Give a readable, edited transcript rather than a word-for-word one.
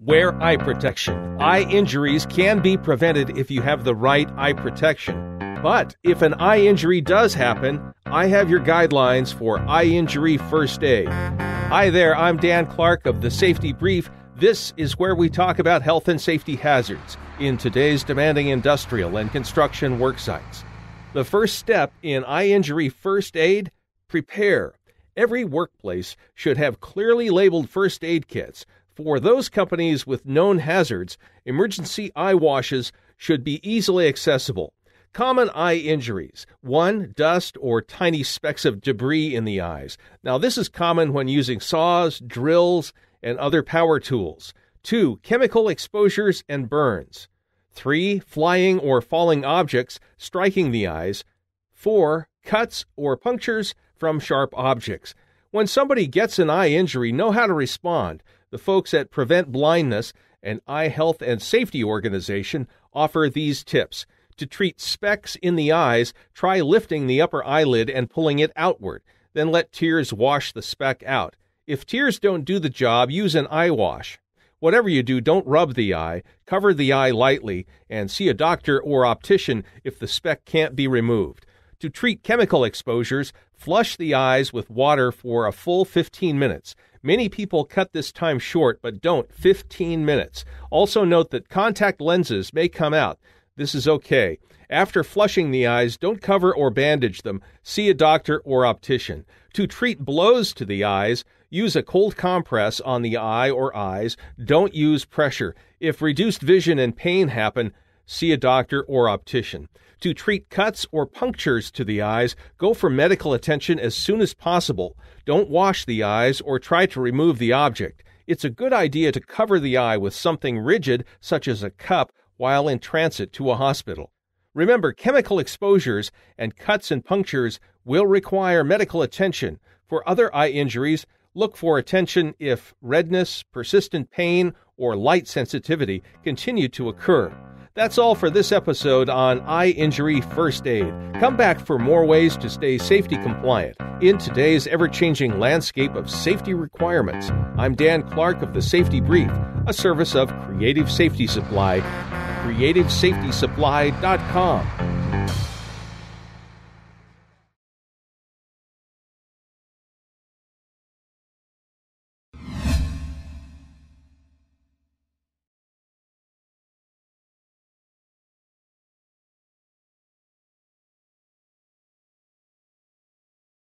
Wear eye protection. Eye injuries can be prevented if you have the right eye protection. But if an eye injury does happen, I have your guidelines for eye injury first aid. Hi there, I'm Dan Clark of The Safety Brief. This is where we talk about health and safety hazards in today's demanding industrial and construction work sites. The first step in eye injury first aid: prepare. Every workplace should have clearly labeled first aid kits. For those companies with known hazards, emergency eye washes should be easily accessible. Common eye injuries: 1. Dust or tiny specks of debris in the eyes. Now, this is common when using saws, drills, and other power tools. 2. Chemical exposures and burns. 3. Flying or falling objects striking the eyes. 4. Cuts or punctures from sharp objects. When somebody gets an eye injury, know how to respond. The folks at Prevent Blindness, an eye health and safety organization, offer these tips. To treat specks in the eyes, try lifting the upper eyelid and pulling it outward. Then let tears wash the speck out. If tears don't do the job, use an eye wash. Whatever you do, don't rub the eye. Cover the eye lightly and see a doctor or optician if the speck can't be removed. To treat chemical exposures, flush the eyes with water for a full 15 minutes. Many people cut this time short, but don't. 15 minutes. Also note that contact lenses may come out. This is okay. After flushing the eyes, don't cover or bandage them. See a doctor or optician. To treat blows to the eyes, use a cold compress on the eye or eyes. Don't use pressure. If reduced vision and pain happen, see a doctor or optician. To treat cuts or punctures to the eyes, go for medical attention as soon as possible. Don't wash the eyes or try to remove the object. It's a good idea to cover the eye with something rigid, such as a cup, while in transit to a hospital. Remember, chemical exposures and cuts and punctures will require medical attention. For other eye injuries, look for attention if redness, persistent pain, or light sensitivity continue to occur. That's all for this episode on eye injury first aid. Come back for more ways to stay safety compliant in today's ever-changing landscape of safety requirements. I'm Dan Clark of The Safety Brief, a service of Creative Safety Supply, creativesafetysupply.com.